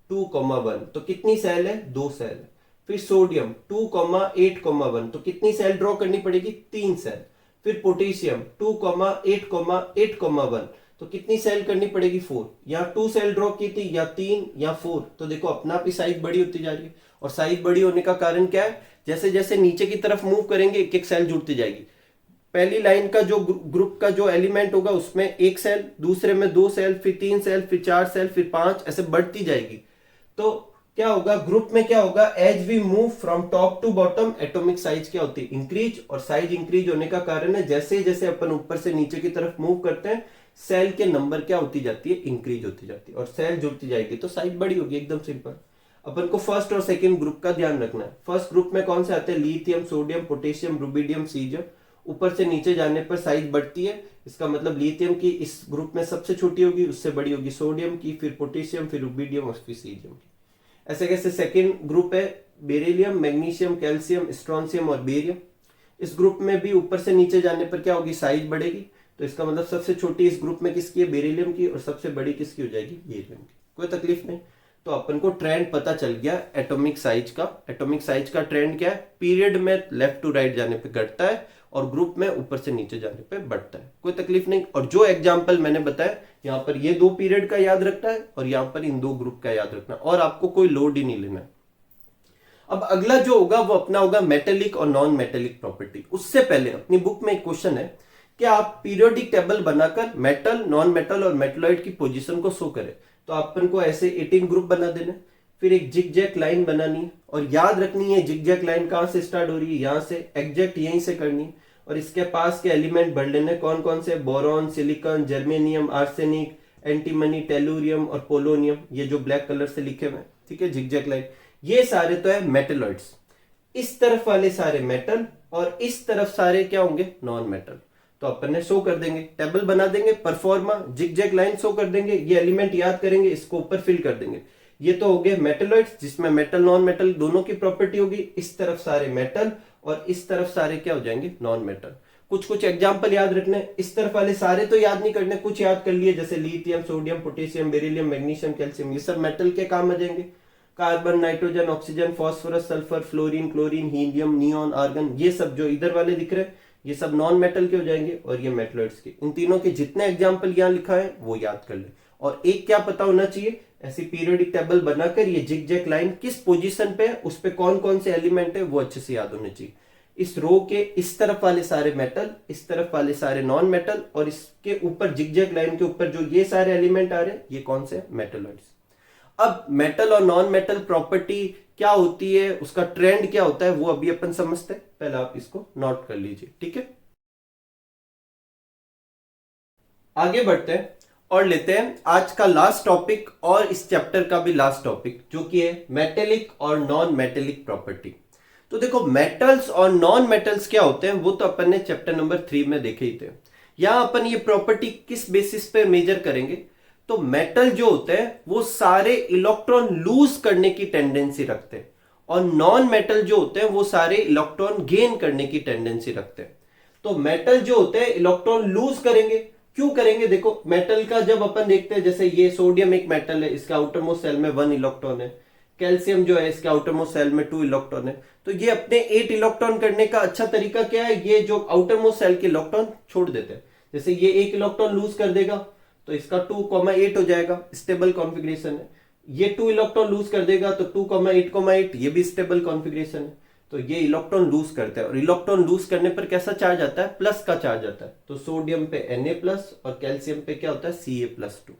2,1, तो कितनी सेल है, 2 सेल है। फिर सोडियम 2,8,1, तो कितनी सेल ड्रॉ करनी पड़ेगी, 3 सेल। फिर पोटेशियम 2,8,8,1, तो कितनी सेल करनी पड़ेगी, 4। यहाँ 2 सेल ड्रॉ की थी, या 3 या 4, तो देखो अपना भी साइज बड़ी होती जा रही है। और साइज बड़ी होने का कारण क्या है, जैसे जैसे नीचे की तरफ मूव करेंगे एक एक सेल जुड़ती जाएगी। पहली लाइन का जो ग्रुप का जो एलिमेंट होगा उसमें 1 सेल, दूसरे में 2 सेल, फिर 3 सेल, फिर 4 सेल, फिर 5, ऐसे बढ़ती जाएगी। तो क्या होगा ग्रुप में, क्या होगा, as we move from top to bottom, atomic size क्या होती है, इंक्रीज। और साइज इंक्रीज होने का कारण है जैसे जैसे अपन ऊपर से नीचे की तरफ मूव करते हैं, सेल के नंबर क्या होती जाती है, इंक्रीज होती जाती है। और सेल जुड़ती जाएगी तो साइज बड़ी होगी, एकदम सिंपल। अपन को फर्स्ट और सेकंड ग्रुप का ध्यान रखना है। फर्स्ट ग्रुप में कौन से आते हैं, lithium, sodium, potassium, rubidium, caesium. ऊपर से नीचे जाने पर साइज बढ़ती है, इसका मतलब लिथियम की इस ग्रुप में सबसे छोटी होगी, उससे बड़ी होगी सोडियम की, फिर पोटेशियम, फिर रुबिडियम और फिर सीजियम की। ऐसे कैसे सेकेंड ग्रुप है बेरिलियम, मैग्नीशियम, कैल्शियम, स्ट्रोंशियम और बेरियम। इस ग्रुप में भी ऊपर से नीचे जाने पर क्या होगी, साइज बढ़ेगी। तो इसका मतलब सबसे छोटी इस ग्रुप में किसकी है, बेरिलियम की, और सबसे बड़ी किसकी हो जाएगी, बेरियम की। कोई तकलीफ नहीं। तो अपन को ट्रेंड पता चल गया एटॉमिक साइज का। एटॉमिक साइज का ट्रेंड क्या है, पीरियड में लेफ्ट टू राइट जाने पे घटता है, और ग्रुप में ऊपर से नीचे जाने पे बढ़ता है। कोई तकलीफ नहीं। और जो एग्जांपल मैंने बताया, यहाँ पर ये 2 पीरियड का याद रखना है, और यहाँ पर इन 2 ग्रुप का याद रखना है, और आपको कोई लोड ही नहीं लेना है। अब अगला जो होगा वो अपना होगा मेटेलिक और नॉन मेटेलिक प्रॉपर्टी। उससे पहले अपनी बुक में एक क्वेश्चन है कि आप पीरियोडिक टेबल बनाकर मेटल, नॉन मेटल और मेटलॉइड की पोजीशन को शो करें। तो अपन को ऐसे 18 ग्रुप बना देना, फिर एक जिगजैग लाइन बनानी है, और याद रखनी है जिगजैग लाइन कहां से स्टार्ट हो रही है, यहां से, एग्जैक्ट यहीं से करनी है। और इसके पास के एलिमेंट भर लेने, कौन कौन से, boron, silicon, germanium, arsenic, antimony, tellurium और पोलोनियम, ये जो ब्लैक कलर से लिखे हुए हैं, ठीक है, जिगजैग लाइन। ये सारे तो है मेटलॉइड्स। इस तरफ वाले सारे मेटल, और इस तरफ सारे क्या होंगे, नॉन मेटल। तो अपन ने शो कर देंगे, टेबल बना देंगे, परफॉर्मा, जिगजैग लाइन शो कर देंगे, ये एलिमेंट याद करेंगे, इसको ऊपर फिल कर देंगे। ये तो हो गए मेटलॉइड्स, जिसमें मेटल नॉन मेटल दोनों की प्रॉपर्टी होगी। इस तरफ सारे मेटल, और इस तरफ सारे क्या हो जाएंगे, नॉन मेटल। कुछ कुछ एग्जांपल याद रखने, इस तरफ वाले सारे तो याद नहीं करने, कुछ याद कर लिए, जैसे lithium, sodium, potassium, beryllium, magnesium, calcium, ये सब मेटल के काम आ जाएंगे। Carbon, nitrogen, oxygen, phosphorus, sulphur, fluorine, chlorine, helium, neon, argon, ये सब जो इधर वाले दिख रहे हैं, ये सब नॉन मेटल के हो जाएंगे, और ये मेटलॉइड्स के। इन तीनों के जितने एग्जांपल यहाँ लिखा है वो याद कर ले। और एक क्या पता होना चाहिए, ऐसी पीरियोडिक टेबल बनाकर ये जिगजैग लाइन किस पोजीशन पे है, उस पे कौन कौन से एलिमेंट है वो अच्छे से याद होने चाहिए। इस रो के इस तरफ वाले सारे मेटल, इस तरफ वाले सारे नॉन मेटल, और इसके ऊपर जिगजैग लाइन के ऊपर जो ये सारे एलिमेंट आ रहे हैं, ये कौन से, मेटलॉइड्स। अब मेटल और नॉन मेटल प्रॉपर्टी क्या होती है, उसका ट्रेंड क्या होता है, वो अभी अपन समझते हैं। पहले आप इसको नोट कर लीजिए, ठीक है। आगे बढ़ते हैं और लेते हैं आज का लास्ट टॉपिक, और इस चैप्टर का भी लास्ट टॉपिक, जो कि है मेटेलिक और नॉन मेटेलिक प्रॉपर्टी। तो देखो मेटल्स और नॉन मेटल्स क्या होते हैं वो तो अपन ने चैप्टर नंबर 3 में देखे ही थे। यहां अपन ये प्रॉपर्टी किस बेसिस पे मेजर करेंगे, तो मेटल जो होते हैं वो सारे इलेक्ट्रॉन लूज करने की टेंडेंसी रखते हैं और नॉन मेटल जो होते हैं वो सारे इलेक्ट्रॉन गेन करने की टेंडेंसी रखते हैं। तो मेटल जो होते हैं इलेक्ट्रॉन लूज करेंगे। क्यों करेंगे? देखो मेटल का जब अपन देखते हैं, जैसे ये सोडियम एक मेटल है, इसका आउटरमोस्ट सेल में 1 इलेक्ट्रॉन है। कैल्शियम जो है इसके आउटरमोस्ट सेल में 2 इलेक्ट्रॉन है। तो ये अपने 8 इलेक्ट्रॉन करने का अच्छा तरीका क्या है, ये जो आउटरमोस्ट सेल के इलेक्ट्रॉन छोड़ देते हैं। जैसे ये 1 इलेक्ट्रॉन लूज कर देगा तो इसका 2,8 हो जाएगा, स्टेबल कॉन्फ़िगरेशन है। ये 2 इलेक्ट्रॉन लूज कर देगा तो 2,8,8 ये भी स्टेबल कॉन्फ़िगरेशन है। तो ये इलेक्ट्रॉन लूज करता है और इलेक्ट्रॉन लूज करने पर कैसा चार्ज आता है? प्लस का चार्ज आता है। तो सोडियम पे Na+ और कैल्शियम पे क्या होता है? Ca+2।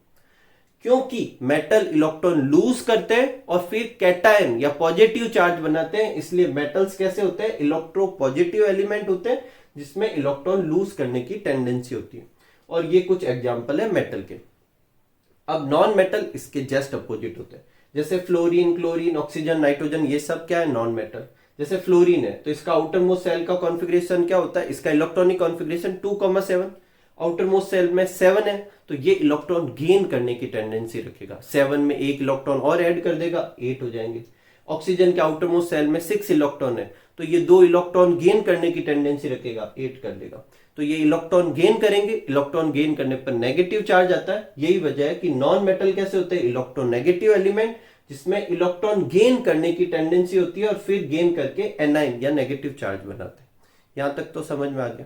क्योंकि मेटल इलेक्ट्रॉन लूज करते हैं और फिर कैटायन या पॉजिटिव चार्ज बनाते हैं, इसलिए मेटल्स कैसे होते हैं? इलेक्ट्रोपॉजिटिव एलिमेंट होते हैं जिसमें इलेक्ट्रॉन लूज करने की टेंडेंसी होती है। और ये कुछ एग्जांपल है मेटल के। अब नॉन मेटल इसके जस्ट अपोजिट होते हैं। जैसे फ्लोरीन, क्लोरीन, ऑक्सीजन, नाइट्रोजन, ये सब क्या है? Non metal. जैसे फ्लोरीन है तो इसका आउटर मोस्ट सेल का कॉन्फ़िगरेशन क्या होता है? इसका electronic configuration 2,7। Outermost shell में 7 है तो ये इलेक्ट्रॉन गेन करने की टेंडेंसी रखेगा। 7 में एक इलेक्ट्रॉन और ऐड कर देगा, 8 हो जाएंगे। ऑक्सीजन के आउटर मोस्ट सेल में 6 इलेक्ट्रॉन है तो ये 2 इलेक्ट्रॉन गेन करने की टेंडेंसी रखेगा, 8 कर देगा। तो ये इलेक्ट्रॉन गेन करेंगे, इलेक्ट्रॉन गेन करने पर नेगेटिव चार्ज आता है। यही वजह है कि नॉन मेटल कैसे होते हैं? इलेक्ट्रोनेगेटिव एलिमेंट, जिसमें इलेक्ट्रॉन गेन करने की टेंडेंसी होती है और फिर गेन करके एनाइन या नेगेटिव चार्ज बनाते हैं। यहां तक तो समझ में आ गया।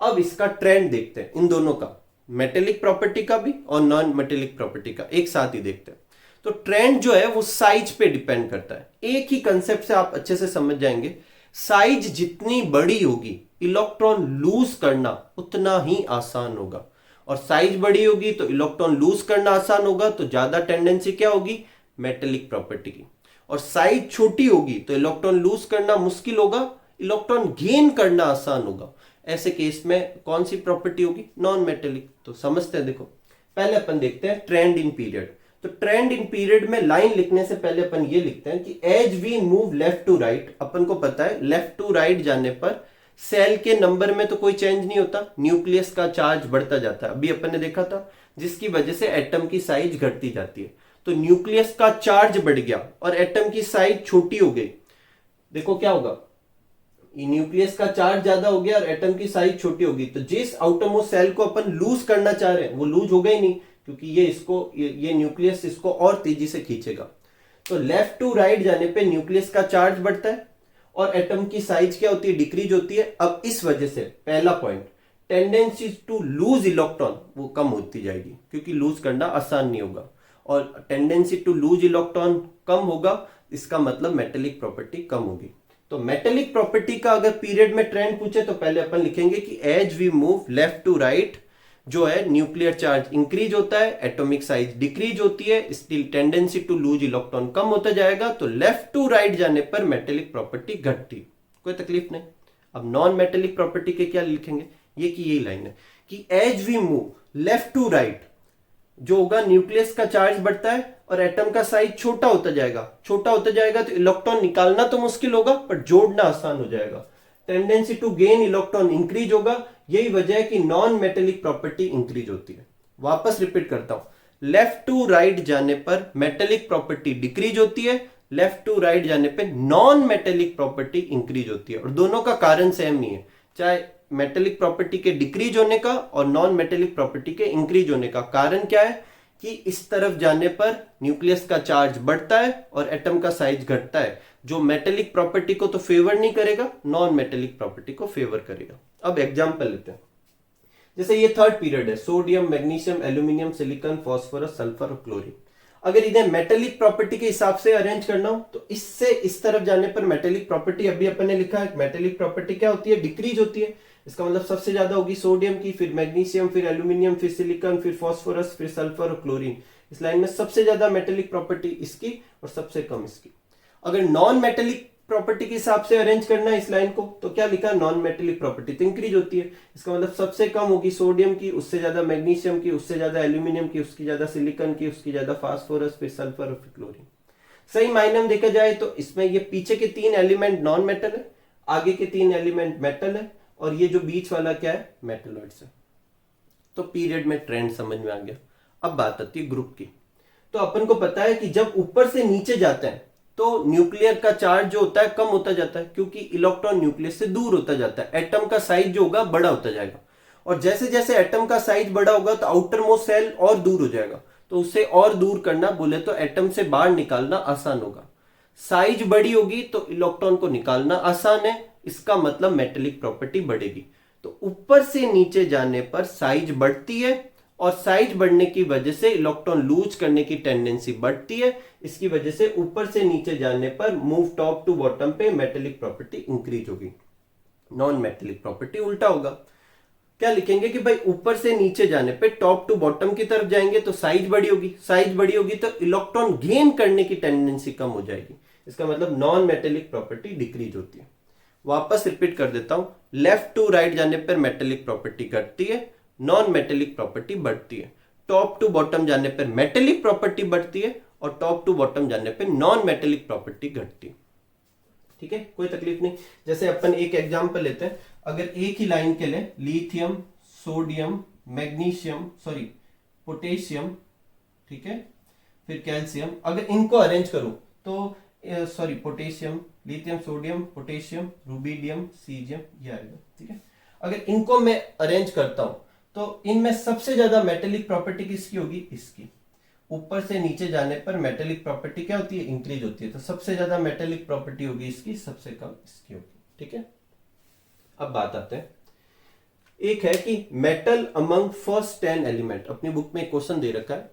अब इसका ट्रेंड देखते हैं, इन दोनों का, मेटेलिक प्रॉपर्टी का भी और नॉन मेटेलिक प्रॉपर्टी का, एक साथ ही देखते हैं। तो ट्रेंड जो है वो साइज पे डिपेंड करता है। एक ही कंसेप्ट से आप अच्छे से समझ जाएंगे। साइज जितनी बड़ी होगी इलेक्ट्रॉन लूज करना उतना ही आसान होगा, और साइज बड़ी होगी तो इलेक्ट्रॉन लूज करना आसान होगा, तो ज्यादा टेंडेंसी क्या होगी? मेटेलिक प्रॉपर्टी की। और साइज छोटी होगी तो इलेक्ट्रॉन लूज करना मुश्किल होगा, इलेक्ट्रॉन गेन करना आसान होगा। ऐसे केस में कौन सी प्रॉपर्टी होगी? Non metallic. तो समझते हैं। देखो पहले अपन देखते हैं ट्रेंड इन पीरियड। तो ट्रेंड इन पीरियड में लाइन लिखने से पहले अपन ये लिखते हैं कि as we move left to right, अपन को पता है लेफ्ट टू राइट जाने पर सेल के नंबर में तो कोई चेंज नहीं होता, न्यूक्लियस का चार्ज बढ़ता जाता है। अभी अपन ने देखा था, जिसकी वजह से एटम की साइज घटती जाती है। तो न्यूक्लियस का चार्ज बढ़ गया और एटम की साइज छोटी हो गई। देखो क्या होगा, न्यूक्लियस का चार्ज ज्यादा हो गया और एटम की साइज छोटी होगी। तो जिस आउटरमोस्ट सेल को अपन लूज करना चाह रहे हैं वो लूज होगा ही नहीं, क्योंकि ये न्यूक्लियस इसको और तेजी से खींचेगा। तो लेफ्ट टू राइट जाने पे न्यूक्लियस का चार्ज बढ़ता है और एटम की साइज क्या होती है? डिक्रीज होती है। अब इस वजह से पहला point, tendency to lose electron वो कम होती जाएगी, क्योंकि लूज करना आसान नहीं होगा। और टेंडेंसी टू लूज इलेक्ट्रॉन कम होगा, इसका मतलब मेटेलिक प्रॉपर्टी कम होगी। तो मेटेलिक प्रॉपर्टी का अगर पीरियड में ट्रेंड पूछे तो पहले अपन लिखेंगे कि as we move left to right जो है न्यूक्लियर चार्ज इंक्रीज होता है, एटॉमिक साइज डिक्रीज होती है, still tendency to lose electron कम होता जाएगा। तो लेफ्ट टू राइट जाने पर मेटेलिक प्रॉपर्टी घटती, कोई तकलीफ नहीं। अब नॉन मेटेलिक प्रॉपर्टी के क्या लिखेंगे? ये की यही लाइन है कि as we move left to right जो होगा न्यूक्लियस का चार्ज बढ़ता है और एटम का साइज छोटा होता जाएगा। छोटा होता जाएगा तो इलेक्ट्रॉन निकालना तो मुश्किल होगा पर जोड़ना आसान हो जाएगा। Tendency to gain electron increase होगा। यही वजह है कि नॉन मेटेलिक प्रॉपर्टी इंक्रीज होती है। वापस रिपीट करता हूं, लेफ्ट टू राइट जाने पर मेटेलिक प्रॉपर्टी डिक्रीज होती है, लेफ्ट टू राइट जाने पर नॉन मेटेलिक प्रॉपर्टी इंक्रीज होती है। और दोनों का कारण सेम नहीं है, चाहे मेटेलिक प्रॉपर्टी के डिक्रीज होने का और नॉन मेटेलिक प्रॉपर्टी के इंक्रीज होने का कारण क्या है कि इस तरफ जाने पर न्यूक्लियस का चार्ज बढ़ता है और एटम का साइज घटता है, जो मेटेलिक प्रॉपर्टी को तो फेवर नहीं करेगा, नॉन मेटेलिक प्रॉपर्टी को फेवर करेगा। अब एग्जांपल लेते हैं। जैसे ये थर्ड पीरियड है, sodium, magnesium, aluminium, silicon, phosphorus, sulphur और क्लोरीन। अगर इन्हें मेटेलिक प्रॉपर्टी के हिसाब से अरेंज करना हो तो इससे इस तरफ जाने पर मेटेलिक प्रॉपर्टी, अभी अपन ने लिखा है मेटेलिक प्रॉपर्टी क्या होती है? डिक्रीज होती है। इसका मतलब सबसे ज्यादा होगी सोडियम की, फिर मैग्नीशियम, फिर एल्यूमिनियम, फिर सिलिकॉन, फिर फास्फोरस, फिर सल्फर और क्लोरीन। इस लाइन में सबसे ज्यादा मेटेलिक प्रॉपर्टी इसकी और सबसे कम इसकी। अगर नॉन मेटेलिक प्रॉपर्टी के हिसाब से अरेंज करना है इस लाइन को तो क्या लिखा? नॉन मेटेलिक प्रॉपर्टी तो इंक्रीज होती है। इसका मतलब सबसे कम होगी सोडियम की, उससे ज्यादा मैग्नीशियम की, उससे ज्यादा एल्यूमिनियम की, उसकी ज्यादा सिलिकॉन की, उसकी ज्यादा फास्फोरस, फिर सल्फर और फिर क्लोरीन। सही मायने में देखा जाए तो इसमें ये पीछे के 3 एलिमेंट नॉन मेटल है, आगे के 3 एलिमेंट मेटल है, और ये जो बीच वाला क्या है, मेटलॉइड्स है। तो पीरियड में ट्रेंड समझ में आ गया। अब बात आती है ग्रुप की। तो अपन को पता है कि जब ऊपर से नीचे जाते हैं तो न्यूक्लियर का चार्ज जो होता है कम होता जाता है, क्योंकि इलेक्ट्रॉन न्यूक्लियस से दूर होता जाता है, एटम का साइज जो होगा बड़ा होता जाएगा, और जैसे जैसे एटम का साइज बड़ा होगा तो आउटर मोस्ट सेल और दूर हो जाएगा, तो उसे और दूर करना बोले तो एटम से बाहर निकालना आसान होगा। साइज बड़ी होगी तो इलेक्ट्रॉन को निकालना आसान है, इसका मतलब मेटेलिक प्रॉपर्टी बढ़ेगी। तो ऊपर से नीचे जाने पर साइज बढ़ती है, और साइज बढ़ने की वजह से इलेक्ट्रॉन लूज करने की टेंडेंसी बढ़ती है। इसकी वजह से ऊपर से नीचे जाने पर मूव टॉप टू बॉटम पे मेटेलिक प्रॉपर्टी इंक्रीज होगी, नॉन मेटेलिक प्रॉपर्टी उल्टा होगा। क्या लिखेंगे कि भाई ऊपर से नीचे जाने पे टॉप टू बॉटम की तरफ जाएंगे तो साइज बड़ी होगी, साइज बड़ी होगी तो इलेक्ट्रॉन गेन करने की टेंडेंसी कम हो जाएगी, इसका मतलब नॉन मेटेलिक प्रॉपर्टी डिक्रीज होती है। वापस रिपीट कर देता हूं, लेफ्ट टू राइट जाने पर मेटेलिक प्रॉपर्टी घटती है, नॉन मेटेलिक प्रॉपर्टी बढ़ती है। टॉप टू बॉटम जाने पर मेटेलिक प्रॉपर्टी बढ़ती है, और टॉप टू बॉटम जाने पर नॉन मेटेलिक प्रॉपर्टी घटती है। ठीक है, कोई तकलीफ नहीं। जैसे अपन एक एग्जांपल लेते हैं, अगर एक ही लाइन के लिए lithium, sodium, magnesium, sorry potassium, ठीक है, फिर कैल्शियम, अगर इनको अरेंज करूं तो sorry potassium, lithium, sodium, potassium, rubidium, caesium, ये आएगा। ठीक है, अगर इनको मैं अरेंज करता हूं तो इनमें सबसे ज्यादा मेटेलिक प्रॉपर्टी किसकी होगी, इसकी। ऊपर से नीचे जाने पर मेटेलिक प्रॉपर्टी क्या होती है, इंक्रीज होती है, तो सबसे ज्यादा मेटेलिक प्रॉपर्टी होगी इसकी, सबसे कम इसकी होगी। ठीक है, अब बात आते हैं, एक है कि मेटल अमंग फर्स्ट 10 एलिमेंट। अपनी बुक में एक क्वेश्चन दे रखा है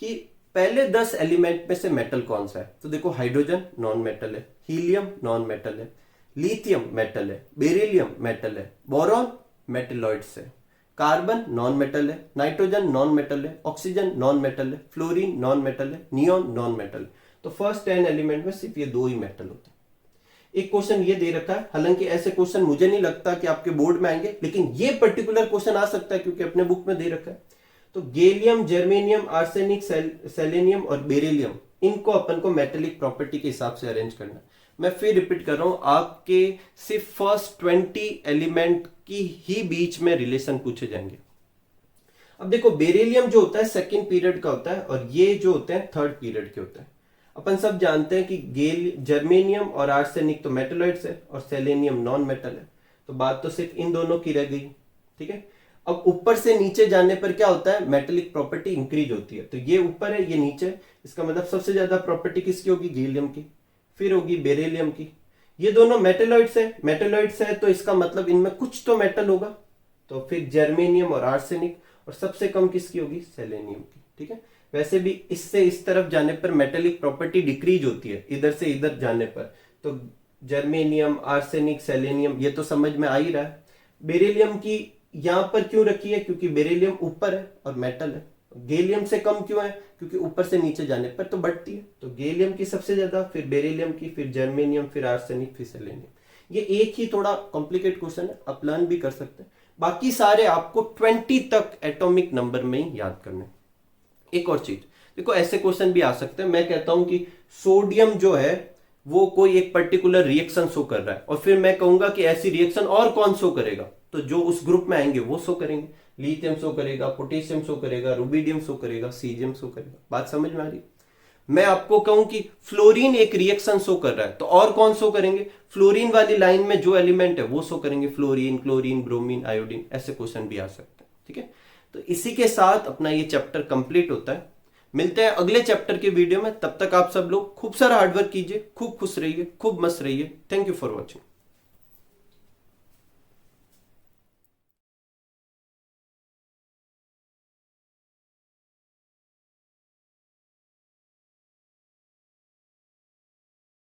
कि पहले 10 एलिमेंट में से मेटल कौन सा है। तो देखो, हाइड्रोजन नॉन मेटल है, हीलियम नॉन मेटल है, लिथियम मेटल है, बेरिलियम मेटल है, बोरॉन मेटलॉइड्स है, कार्बन नॉन मेटल है, नाइट्रोजन नॉन मेटल है, ऑक्सीजन नॉन मेटल है, फ्लोरीन नॉन मेटल है, नियोन नॉन मेटल है। तो फर्स्ट 10 एलिमेंट में सिर्फ ये 2 ही मेटल होते हैं। एक क्वेश्चन ये दे रखा है, हालांकि ऐसे क्वेश्चन मुझे नहीं लगता कि आपके बोर्ड में आएंगे, लेकिन ये पर्टिकुलर क्वेश्चन आ सकता है क्योंकि अपने बुक में दे रखा है। तो गैलियम, जर्मेनियम, आर्सेनिक, सेलेनियम और बेरिलियम, इनको अपन को मेटेलिक प्रॉपर्टी के हिसाब से अरेंज करना है। मैं फिर रिपीट कर रहा हूं, आपके सिर्फ फर्स्ट 20 एलिमेंट की ही बीच में रिलेशन पूछे जाएंगे। अब देखो, बेरिलियम जो होता है सेकंड पीरियड का होता है, और ये जो होते हैं थर्ड पीरियड के होते हैं। अपन सब जानते हैं कि जर्मेनियम और आर्सेनिक तो मेटलॉइड्स है, और सेलेनियम नॉन मेटल है, तो बात तो सिर्फ इन दोनों की रह गई। ठीक है, अब ऊपर से नीचे जाने पर क्या होता है, मेटेलिक प्रॉपर्टी इंक्रीज होती है। तो ये ऊपर है, ये नीचे, इसका मतलब सबसे ज्यादा प्रॉपर्टी किसकी होगी, गैलियम की, फिर होगी बेरिलियम की। ये दोनों मेटलॉइड्स है, मेटलॉइड्स है तो इसका मतलब इनमें कुछ तो मेटल होगा, तो फिर जर्मेनियम और आर्सेनिक, और सबसे कम किसकी होगी, सेलेनियम की। ठीक है, वैसे भी इससे इस तरफ जाने पर मेटेलिक प्रॉपर्टी डिक्रीज होती है, इधर से इधर जाने पर। तो जर्मेनियम, आर्सेनिक, सेलेनियम, ये तो समझ में आ ही रहा है। बेरिलियम की यहां पर क्यों रखी है, क्योंकि बेरिलियम ऊपर है और मेटल है। गैलियम से कम क्यों है, क्योंकि ऊपर से नीचे जाने पर तो बढ़ती है। तो गैलियम की सबसे ज्यादा, फिर बेरिलियम की, फिर जर्मेनियम, फिर आर्सेनिक, फिर सेलेनियम। ये एक ही थोड़ा कॉम्प्लिकेट क्वेश्चन है, आप लर्न भी कर सकते हैं। बाकी सारे आपको 20 तक एटॉमिक नंबर में ही याद करने। एक और चीज देखो, ऐसे क्वेश्चन भी आ सकते हैं। मैं कहता हूं कि सोडियम जो है वो कोई एक पर्टिकुलर रिएक्शन शो कर रहा है, और फिर मैं कहूंगा कि ऐसी रिएक्शन और कौन शो करेगा, तो जो उस ग्रुप में आएंगे वो शो करेंगे। लिथियम शो करेगा, पोटेशियम शो करेगा, रुबिडियम शो करेगा, सीजियम शो करेगा। बात समझ में आ रही? मैं आपको कहूं कि फ्लोरीन एक रिएक्शन शो कर रहा है, तो और कौन शो करेंगे, फ्लोरीन वाली लाइन में जो एलिमेंट है वो शो करेंगे, फ्लोरीन, क्लोरीन, ब्रोमीन, आयोडीन, ऐसे क्वेश्चन भी आ सकते हैं। ठीक है, तो इसी के साथ अपना ये चैप्टर कंप्लीट होता है। मिलते हैं अगले चैप्टर के वीडियो में, तब तक आप सब लोग खूब सारा हार्डवर्क कीजिए, खूब खुश रहिए, खूब मस्त रहिए। Thank you for watching.